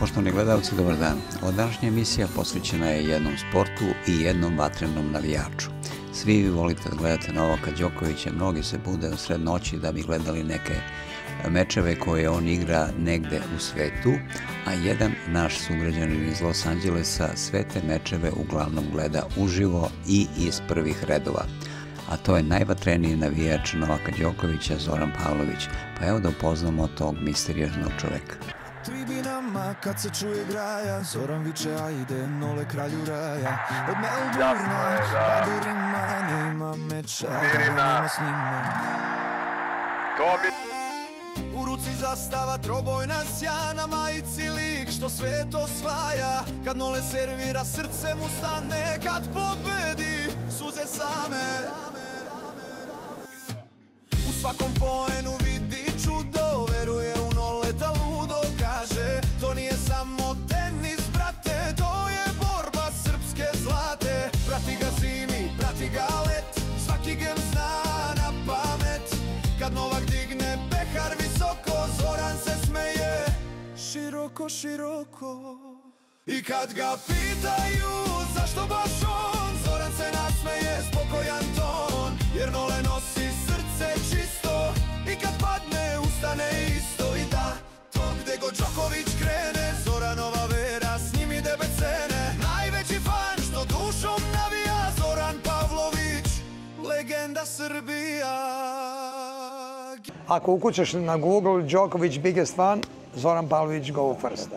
Poštovani gledalci, dobar dan. Ova današnja emisija posvećena je jednom sportu i jednom vatrenom navijaču. Svi vi volite da gledate Novaka Đokovića, mnogi se bude u sred noći da bi gledali neke mečeve koje on igra negde u svetu, a jedan naš sugrađanin iz Los Angelesa sve te mečeve uglavnom gleda uživo i iz prvih redova. A to je najvatreniji navijač Novaka Đokovića, Zoran Pavlović. Pa evo da upoznamo tog misterioznog čoveka. Tribinama kad se čuje graja, Zoran viče ajde, nole kralju raja. Od Melburna pa do Rima, nema meča, nema s njima. U ruci zastava trobojna sjana, majici lik što sve to svaja. Kad nole servira srce mu stane, kad pobedi suze same. U svakom poenu vidi čudo, veruje u noleta ludo, kaže to nije samo tenis, brate, to je borba srpske zlate. Prati ga zimi, prati ga let, svaki gem zna na pamet. Kad Novak digne pehar visoko, Zoran se smeje široko, široko. I kad ga pitaju zašto baš on, Zoran se nasmeje, spokojan ton, jer nole nosi srce čisto. I kad padne ustane isto, i da to gde god Đoković krene, Zoranova vera s njim ide bez cene. Najveći fan što dušom navija, Zoran Pavlović, legenda Srbija. Ako ukucaš na Google Đoković biggest fan, Zoran Pavlović go first.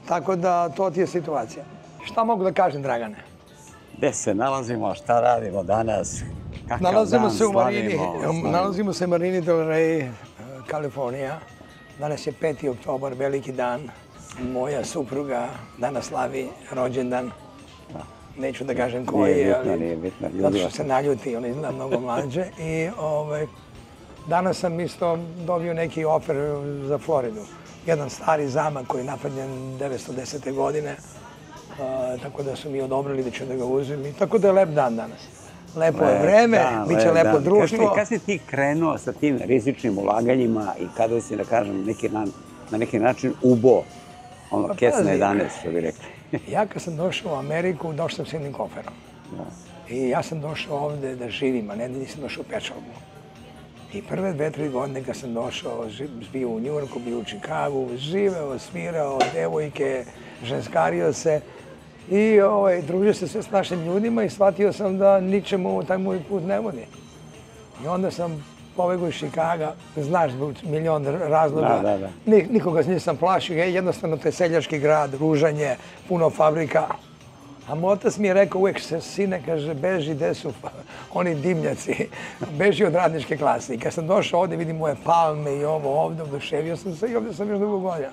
Tako da to ti je situacija. Šta mogu da kažem, Dragane? Gde se nalazimo, šta radimo danas, kakav Nalazimo dan se u Marini, slavimo? nalazimo se u Marini del Rey, Kalifornija. Danas je 5. oktobar, veliki dan. Moja supruga danas slavi rođendan. Neću da kažem koji, ali zato što se naljuti, on izgleda mnogo mlađe. I danas sam isto dobio neki ofer za Floridu. Jedan stari zamak koji je napravljen 910. godine, tako da su mi odobrili da ću da ga uzem. I tako da je lep dan danas. Lepo je vreme, bit će lepo društvo. Kad si ti krenuo sa tim rizičnim ulaganjima i kada si, da kažem, na neki način ubo ono kec na 11, što bi rekli? Ja kad sam došao u Ameriku, došao sam s jednim koferom. I ja sam došao ovde da živim, a ne da nisam došao u Pečalbu. I prve 2-3 godine kad sam došao, bio u Njujorku, bio u Čikagu, živeo, svirao, devojke, ženskario se i družio se sve s našim ljudima i shvatio sam da ničemu taj moj put ne vodi. I onda sam pobegao iz Čikaga, znaš, milion razloga, nikoga nisam plašio, jednostavno to je seljački grad, ružanje, puno fabrika. A moj otac mi je rekao uvijek, sine, kaže, beži, gde su oni dimnjaci, beži od radničke klase. I kad sam došao ovdje, vidim moje palme i ovo ovdje, oduševio sam se i ovdje sam još dugo godina.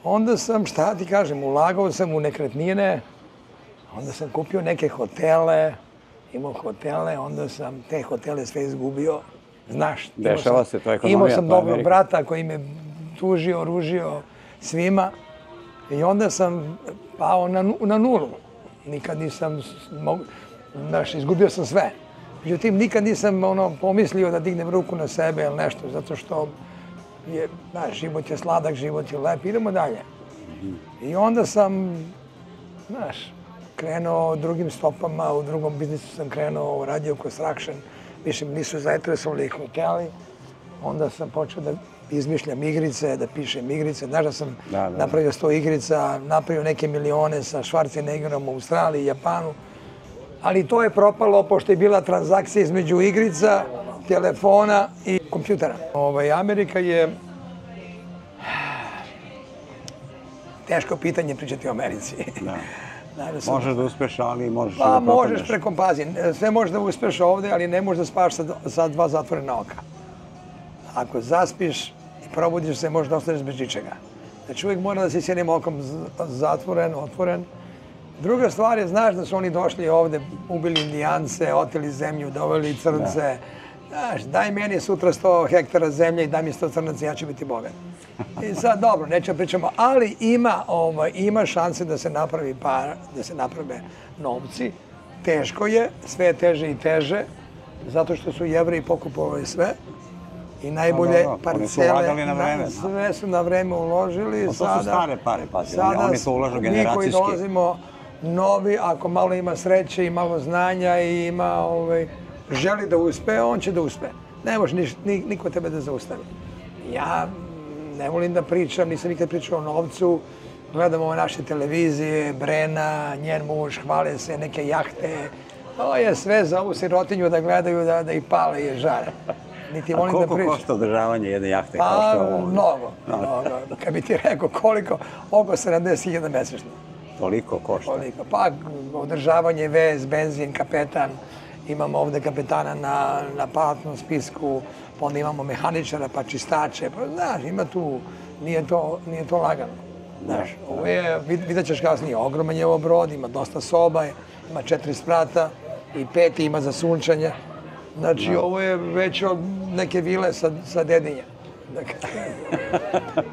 Onda sam, šta ti kažem, ulagao sam u nekretnine, onda sam kupio neke hotele, imao hotele, onda sam te hotele sve izgubio. Znaš, imao sam dobrog brata koji me tužio, ružio svima i onda sam pao na nulu. Nikad nisam, znaš, izgubio sam sve. Međutim, nikad nisam pomislio da dignem ruku na sebe ili nešto, zato što je, znaš, život je sladak, život je lep, idemo dalje. I onda sam, znaš, krenuo drugim stopama, u drugom biznisu sam krenuo, radio construction, više mi nisu zainteresovali hoteli. Onda sam počeo da izmišljam igrice, da pišem igrice. Znaš da sam napravio 100 igrica, napravio neke milione sa Schwarzeneggerom u Australiji, Japanu. Ali to je propalo pošto je bila transakcija između igrica, telefona i kompjutera. Amerika je teško pitanje pričati o Americi. Možeš da uspeš, ali možeš da propadneš. Pa možeš preko pazi. Sve možeš da uspeš ovde, ali ne možeš da spavaš sa 2 zatvorena oka. Ako zaspiš i probudiš se, možeš da ostaneš bez ničega. Znači uvijek mora da si s jednim okom zatvoren, otvoren. Druga stvar je, znaš da su oni došli ovde, ubili Indijance, oteli zemlju, doveli crnce. Znaš, daj meni sutra 100 hektara zemlje i daj mi 100 crnaca, ja ću biti bogat. I sad, dobro, nećemo pričamo, ali ima šanse da se napravi para, da se naprave novci. Teško je, sve je teže i teže, zato što su Jevreji pokupovali sve. I najbolje Oni su ulagali na vreme. Sve su na vreme uložili. To su stare pare, pazi. Oni su ulažu generacijski. Mi koji dolazimo novi, ako malo ima sreće i malo znanja i ima želi da uspe, on će da uspe. Ne može niko tebe da zaustavi. Ja ne volim da pričam, nisam nikad pričao o novcu. Gledam ove naše televizije, Brena, njen muž, hvale se, neke jahte. To je sve za ovu sirotinju da gledaju, da ih pale i žare. A koliko košta održavanje jedne jahte? Pa, mnogo. Kad bi ti rekao koliko, oko 70.000 mesečno. Toliko košta? Toliko. Pa, održavanje, vez, benzin, kapetan. Imamo ovde kapetana na platnom spisku, pa onda imamo mehaničara, pa čistače. Pa, znaš, ima tu, nije to lagano. Znaš, ovo je, vidjet ćeš kasnije, ogroman je ovo brod, ima dosta soba, ima 4 sprata i 5 ima za sunčanje. Znači, ovo je već od neke vile sa Dedinja.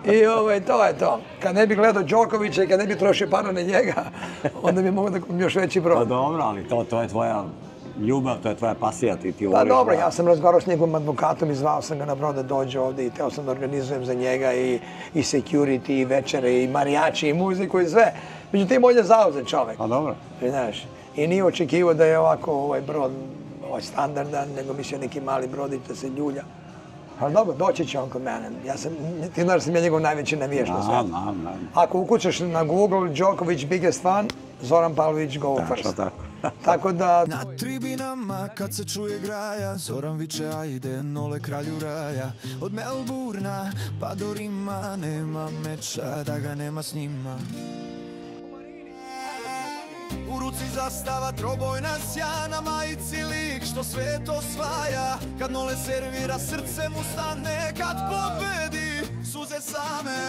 I to je to. Kad ne bi gledao Đokovića i kad ne bi trošio para na njega, onda bi mogo da kupim još veći brod. Pa dobro, ali to je tvoja ljubav, to je tvoja pasija, ti voliš. Pa dobro, ja sam razgovarao s njegovim advokatom i zvao sam ga na brod da dođe ovde i teo sam da organizujem za njega i security, i večere, i marijači, i muziku, i sve. Međutim, on je zauzet čovek. Pa dobro. Znaš, i nije očekivao da je ovako ovaj brod standardan, nego mislio neki mali brodić da se ljulja. Ali dobro, doći će on kod mene. Ti znaš da sam ja njegov najveći navijač na svijetu. Ako ukucaš na Google Đoković biggest fan, Zoran Pavlović go first. Tako da... Na tribinama kad se čuje graja, Zoran viče ajde Nole kralju raja. Od Melburna pa do Rima, nema meča da ga nema s njima. U ruci zastava trobojna sjana, majici lik što svet osvaja. Kad Nole servira srce mu stane, kad pobedi suze same.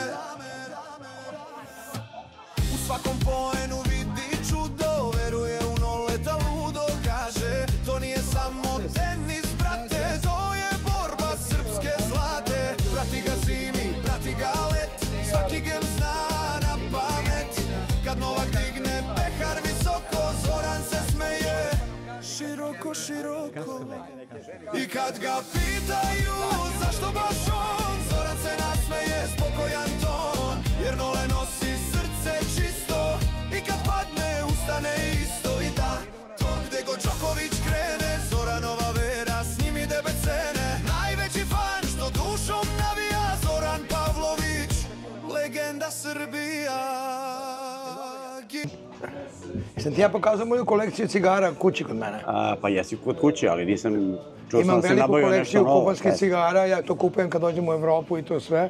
U svakom poenu vidi čudo, veruje u Noleta ludo, kaže to nije samo tenis, brate, to je borba srpske zlate. Prati ga zimi, prati ga let, svaki gem zna na pamet. Kad Novak digne pehar visoko, Zoran se smeje široko, široko. I kad ga pitaju zašto baš on, Zoran se nasmeje, spokojan ton, jer Nole nosi srce čisto. I kad padne, ustane isto. I da, to gde god Đoković krene, Zoranova vera s njim ide bez cene. Najveći fan što dušom navija, Zoran Pavlović, legenda Srbija. Sam ti ja pokazao moju kolekciju cigara kući kod mene. Pa jesi kod kuće, ali nisam čuo Imam sam da se nabavio nešto novo. veliku kolekciju kubanskih cigara, ja to kupujem kad dođem u Evropu i to sve.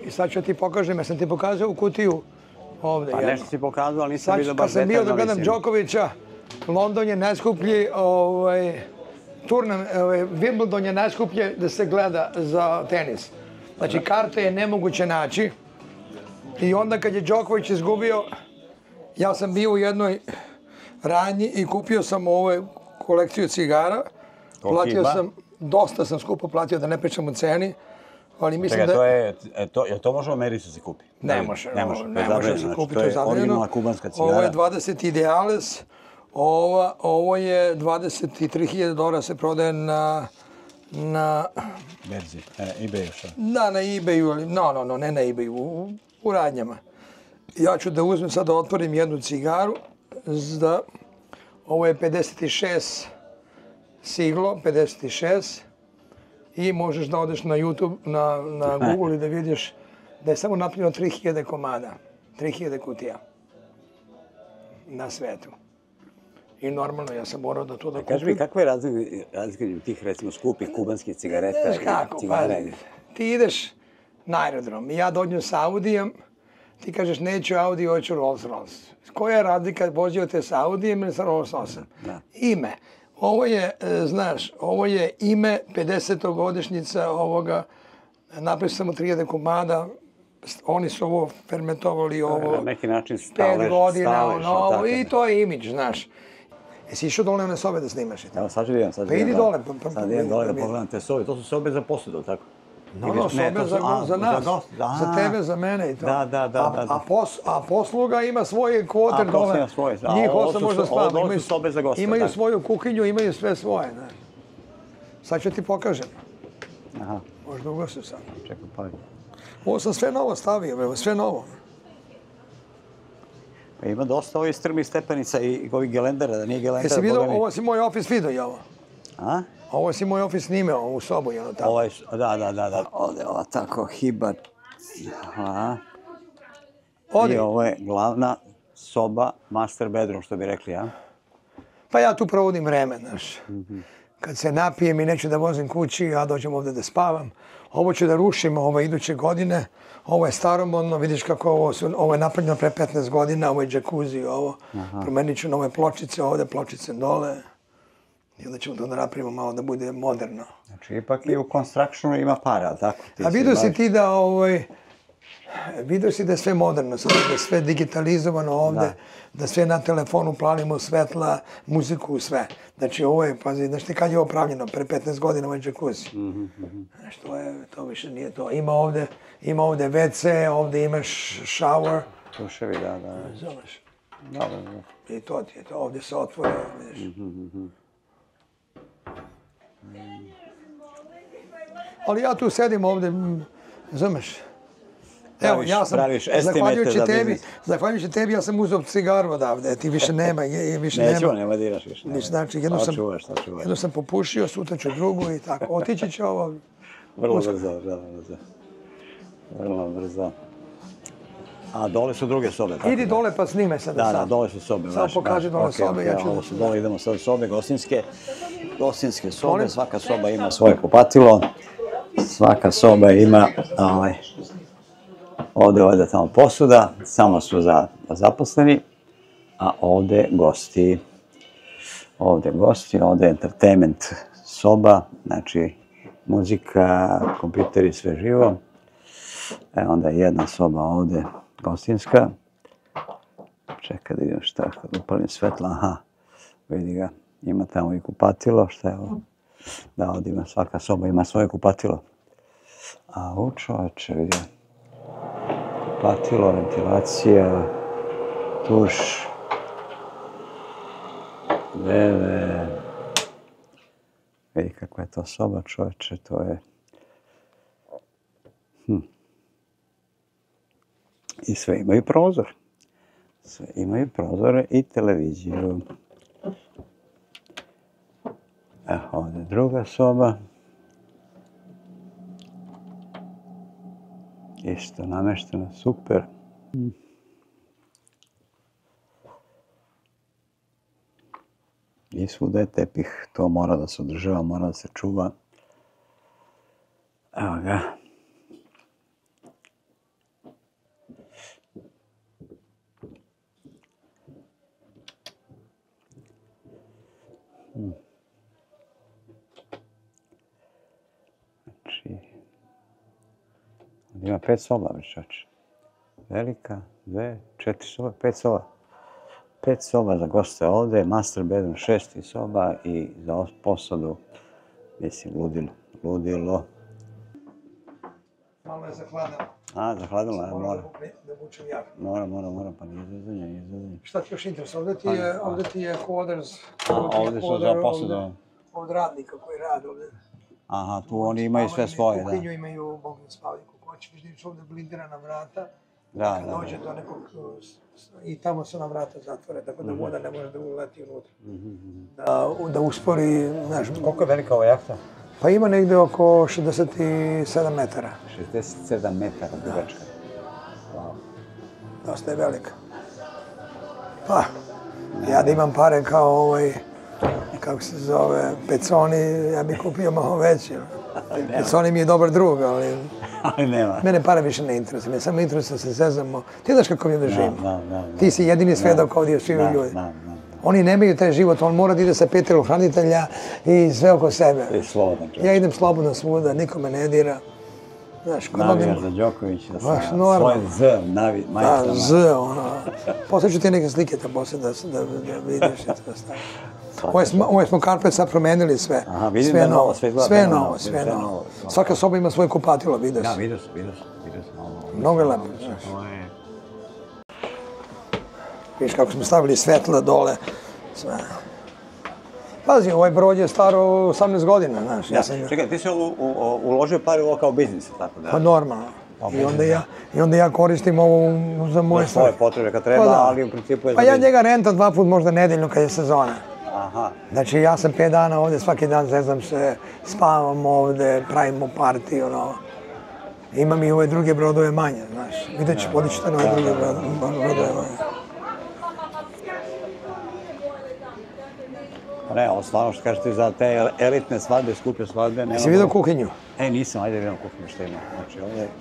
I sad ću ti pokažem, ja sam ti pokazao u kutiju ovde. Pa nešto si pokazao, ali nisam vidio baš detaljno. Kad sam bio da gledam mislim. Đokovića, London je najskuplji, Wimbledon je najskuplje da se gleda za tenis. Znači, karte je nemoguće naći. I onda kad je Đoković izgubio, ja sam bio u jednoj radnji i kupio sam ovu kolekciju cigara. Platio sam, dosta sam skupo platio, da ne pričam o ceni. Ali mislim da... Čekaj, to može u Americi se kupi? Ne može se kupi, to je zabranjeno. Originalna kubanska cigara. Ovo je 20 Ideales, ovo je $23.000 se prodaje na... Berzi, eBayu šta? Da, na eBayu, ali ne na eBayu, u radnjama. Ja ću da uzmem sad da otvorim jednu cigaru, ovo je 56 siglo, 56, i možeš da odeš na YouTube, na Google i da vidiš da je samo napravljeno 3000 komada, 3000 kutija na svetu. I normalno, ja sam morao da to da kupim. Kaži mi, kakva je razlika tih, recimo, skupih kubanskih cigareta i cigara? Ti ideš na aerodrom i ja dođem sa Audijem, ti kažeš neću Audi, hoću Rolls Royce. Koja je razlika, vozio te sa Audijem ili sa Rolls Royceom? Ime. Ovo je, znaš, ovo je ime 50-godišnjica ovoga, napravio samo 3000 komada, oni su ovo fermentovali ovo 5 godina, i to je imidž, znaš. Jesi išao dole one sobe da snimaš? Evo, sad ću da idem. Pa idi dole. Sad idem dole da pogledam te sobe, to su sobe za posudu, tako? Sobe za nas, za tebe, za mene i to. Da. A posluga ima svoje kvoter dole. Njih 8 možda spava. Ovo su sobe za goste. Imaju svoju kuhinju, imaju sve svoje. Sad ću ti pokažem. Aha. Možda ugasi sad. Čekaj, pali. Ovo sam sve novo stavio, sve novo. Pa ima dosta ovih strmih stepenica i ovih gelendera, da nije gelendera. Jesi vidio, ovo si moj ofis vidio, Jovo? A? Ovo si moj ofis snimao, ovu sobu, jedno tamo. Da. Ovdje ova tako hiba. Aha. Odi. I ovo je glavna soba, master bedroom, što bi rekli, ja? Pa ja tu provodim vreme, znaš. Kad se napijem i neću da vozim kući, ja dođem ovdje da spavam. Ovo ću da rušim iduće godine. Ovo je staromodno, vidiš kako ovo je napravljeno pre 15 godina, ovo je džakuzi, ovo. Promenit ću nove pločice ovdje, pločice dole. I onda ćemo to da napravimo malo da bude moderno. Znači, ipak i u constructionu ima para, tako? A vidio si ti da vidio si da je sve moderno, da je sve digitalizovano ovdje, da sve na telefonu planimo svetla, muziku, sve. Znači ovo je, pazi, znaš ti kad je ovo pravljeno, pre 15 godina ovo je džakuzi. Znaš, to više nije to. Ima ovdje WC, ovdje imaš shower. Tuševi, da. Znaš. Da. I to ti je to, ovdje se otvore, vidiš. Ali ja tu sedim ovdje, znaš. Evo, ja sam, zahvaljujući tebi, ja sam uzeo cigaru odavde, ti više nema, Nema diraš više. Znači, jednu sam popušio, sutra ću drugu i tako. Otići će ovo... Vrlo brzo. A dole su druge sobe, tako? Idi dole pa snime sada sam. Da, dole su sobe. Samo pokaži dole sobe, ja ću... Ovo su dole, idemo sad sobe, gostinske sobe, svaka soba ima svoje kupatilo, svaka soba ima ovdje tamo posuda, samo su za zaposleni, a ovdje gosti. Ovdje je entertainment soba, znači muzika, kompjuteri, sve živo. Onda je jedna soba ovdje, gostinska. Čekaj da vidim šta, kad upalim svetla, aha, vidi ga, ima tamo i kupatilo, šta je ovo? Da, ovdje ima, svaka soba ima svoje kupatilo. A u čoveče, vidi ga. Kupatilo, ventilacija, tuš, veve. Vidi kakva je to soba, čovječe, to je... I sve imaju prozor. Sve imaju prozore i televiziju. Evo, ovdje je druga soba. Isto namešteno, super. I svuda je tepih, to mora da se održava, mora da se čuva. Evo ga. Znači, ima 5 soba, večač. Velika, 2, 4 soba, 5 soba. 5 soba za goste ovdje, master bedroom 6 soba i za posadu, mislim, ludilo. Malo je zahladilo. A, zahladilo, ja moram. Da vučem jak. Moram, pa nije zezanje. Šta ti još interesuje? Ovdje ti je quarters. Ovdje su za posadu. Od radnika koji rade ovdje. Aha, tu oni imaju sve svoje, da. Kuhinju imaju, mogu da spavaju kako hoće. Vidiš ovdje blindirana vrata. Kad dođe do nekog... I tamo su nam vrata zatvore, tako da voda ne može da uleti unutra. Da uspori, znaš... Koliko je velika ova jahta? Pa ima negdje oko 67 metara. 67 metara dugačka. Dosta je velika. Pa, ja da imam pare kao kako se zove, Peconi, ja bih kupio malo veći. Peconi mi je dobar drug, ali... Ali nema. Mene pare više ne interesuje, me samo interesuje da se zezamo. Ti znaš kako mi ovdje živimo. Ti si jedini svedok ovdje živi ljudi. Oni nemaju taj život, on mora da ide sa 5 telohranitelja i sve oko sebe. I slobodno čovječ. Ja idem slobodno svuda, niko me ne dira. Navijaš za Đokovića, svoj Z, majka. Da, Z, ono. Poslije ću ti neke slike da poslije da vidiš i to stavim. Ovo smo karpet sad promenili sve. Aha, vidim da novo, sve izgleda. Sve novo. Svaka soba ima svoje kupatilo, vidio si. Da, vidio sam. Mnogo je lepo. Vidiš kako smo stavili svetla dole. Pazi, ovaj brod je staro 18 godina, znaš. Čekaj, ti si uložio pare u ovo kao biznis, tako da? Pa normalno. I onda ja koristim ovo za moje stvari. Za svoje potrebe kad treba, ali u principu je za biznis. Pa ja njega rentam 2 puta možda nedeljno kad je sezona. Aha. Znači ja sam 5 dana ovde, svaki dan zezam se, spavam ovde, pravimo parti, ono. Imam i ove druge brodove manje, znaš. Vidjet ću, podići te na ove druge brodove manje. Ne, ovo stvarno što kažeš ti za te elitne svadbe, skupe svadbe. Jesi vidio kuhinju? Nisam, ajde vidim kuhinju što ima.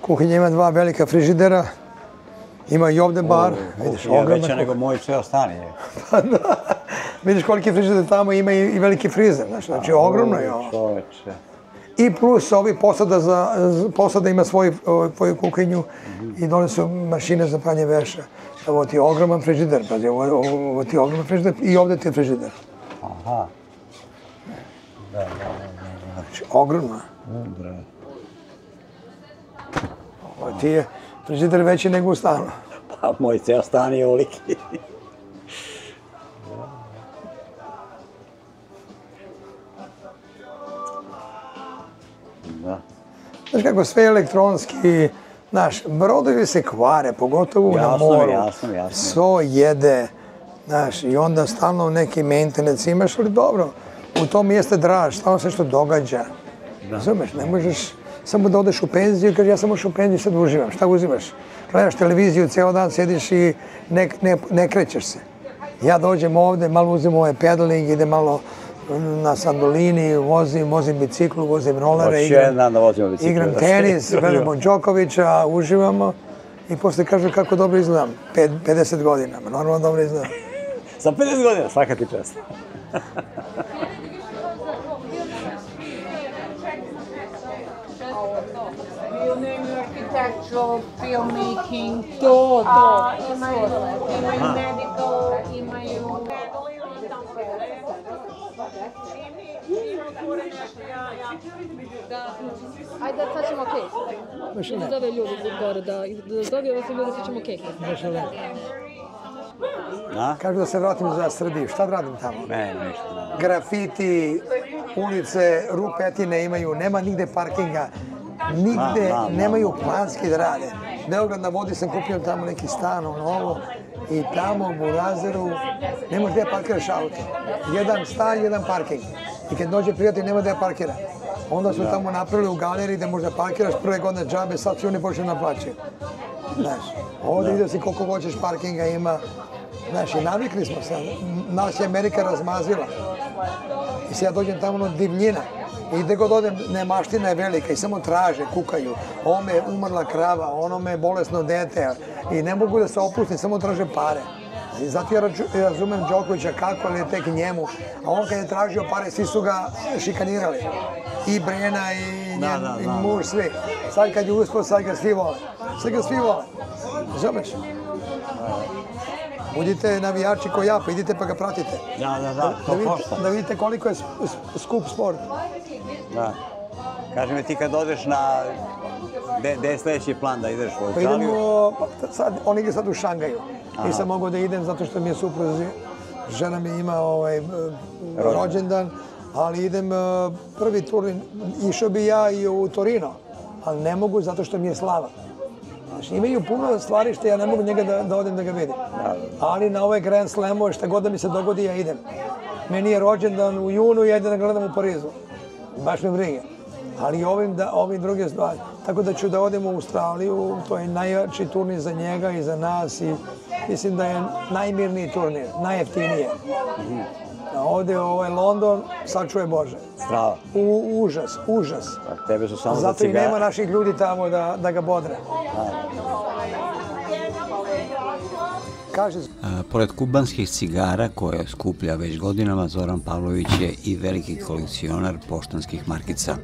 Kuhinja ima 2 velika frižidera, ima i ovde bar. Kuhinja je veća nego moj ceo stan je. Pa da, vidiš koliki frižider tamo ima i veliki frizer, znači ogromno je ovo. Čoveče. I plus ovi posada ima svoju kuhinju i dole su mašine za pranje veša. Ovo ti je ogroman frižider, pazi, ovo ti je ogroman frižider i ovde ti je frižider. Aha. Da. Znači, ogromno. Ovo ti je frižider veći nego u stanu. Pa moj ceo stan je oliki. Da. Znaš kako, sve elektronski, znaš, brodovi se kvare, pogotovo na moru. Jasno. So jede, znaš, i onda stalno neki maintenance imaš, ali dobro, u tom jeste draž, stalno se što događa. Razumeš, ne možeš samo da odeš u penziju i kaže ja sam ušao u penziju i sad uživam. Šta uzimaš? Gledaš televiziju, ceo dan sediš i ne krećeš se. Ja dođem ovde, malo uzim ovaj pedaling, idem malo na Sandolini, vozim biciklu, vozim rolere, igram tenis, gledamo Đokovića, uživamo i posle kažu kako dobro izgledam. 50 godina, normalno dobro izgledam. Sa 50 godina, svaka ti čast. Architectural, filmmaking, to. Imaju medical, imaju... Ajde, sad ćemo kek. Da zove ljudi gore, da dobije vas ljudi, sad ćemo kek. Kažu da se vratim za Srbiju, šta da radim tamo? Ništa. Grafiti, ulice, rupetine imaju, nema nigde parkinga, nigde nemaju planski da rade. Beograd na vodi sam kupio tamo neki stan, ovo, i tamo u Burazeru ne možeš gde parkiraš auto. Jedan stan, jedan parking. I kad dođe prijatelj, nema gde parkira. Onda su tamo napravili u galeriji da možda parkiraš prve godine džabe, sad si oni počeli naplaćaju. Znaš, ovdje vidio si koliko hoćeš parkinga ima. Znaš, i navikli smo se, nas je Amerika razmazila. I sad ja dođem tamo na divljina. I gde god odem, nemaština je velika i samo traže, kukaju. Ovome je umrla krava, onome je bolesno dete i ne mogu da se opustim, samo traže pare. I zato ja razumem Đokovića kako, ali je tek njemu. A on kad je tražio pare, svi su ga šikanirali. I Brena, i muž, svi. Sad kad je uspio, sad ga svi vole. Sad ga svi vole. Razumeš? Budite navijači ko ja, pa idite pa ga pratite. Da, to košta. Da vidite koliko je skup sport. Da. Kaži mi ti kad odeš na... Gde je sledeći plan da ideš u Australiju? Pa idemo, on igra sad u Šangaju. Nisam mogao da idem zato što mi je supruzi, žena mi ima rođendan, ali idem prvi turnir, išao bi ja i u Torino, ali ne mogu zato što mi je slava. Znači, imaju puno stvari što ja ne mogu njega da odem da ga vidim. Ali na ovaj Grand Slamu, šta god da mi se dogodi, ja idem. Meni je rođendan u junu, ja idem da gledam u Parizu. Baš me brige. Ali ovim druge stvari. Tako da ću da odem u Australiju, to je najjači turnir za njega i za nas i mislim da je najmirniji turnir, najjeftinije. Ovde London, sačuje Bože. Strava. Užas. Tebe su samo za zato cigare. I nema naših ljudi tamo da ga bodre. Pored kubanskih cigara koje skuplja već godinama, Zoran Pavlović je i veliki kolekcionar poštanskih markica.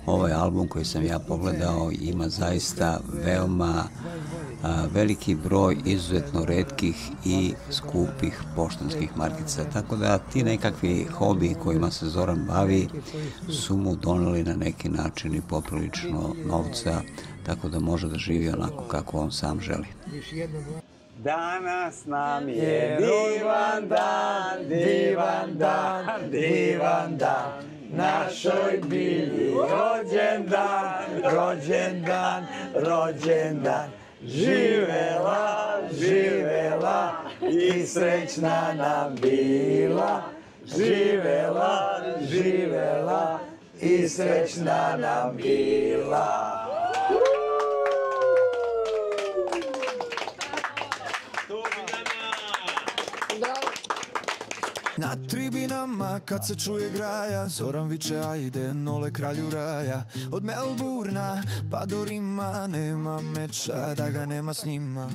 Ovaj album koji sam ja pogledao ima zaista veoma veliki broj izuzetno retkih i skupih poštanskih markica. Tako da ti nekakvi hobi kojima se Zoran bavi su mu doneli na neki način i poprilično novca, tako da može da živi onako kako on sam želi. Danas nam je divan dan, divan dan, divan dan. Našoj Bilji rođendan, rođendan, rođendan. Živela, živela i srećna nam bila. Živela, živela i srećna nam bila. Na tribinama kad se čuje graja, Zoran viče ajde Nole kralju raja. Od Melburna pa do Rima, nema meča da ga nema s njima.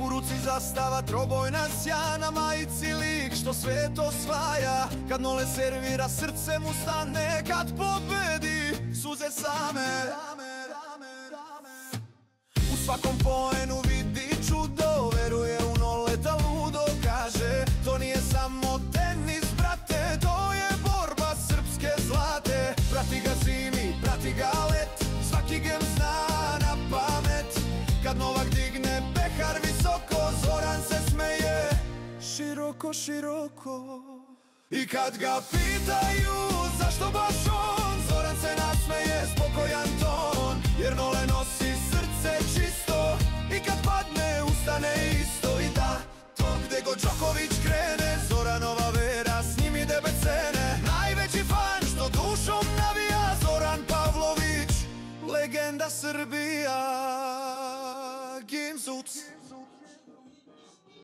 U ruci zastava trobojna sjana, majici lik što svet osvaja. Kad Nole servira srce mu stane, kad pobedi suze same. U svakom poenu vidi čudo, veruje u Noleta ludo, kaže to nije samo tenis brate, to je borba srpske zlate. Prati ga zimi, prati ga let, svaki gem zna na pamet. Kad Novak digne pehar visoko, Zoran se smeje široko, široko. I kad ga pitaju zašto baš on, Zoran se nasmeje, spokojan ton, jer Nole nosi srce čisto. I kad padne ustane isto, i da to gde god Đoković krene, Zoranova vera s njim ide bez cene. Najveći fan što dušom navija, Zoran Pavlović, legenda Srbija. Gimzuc.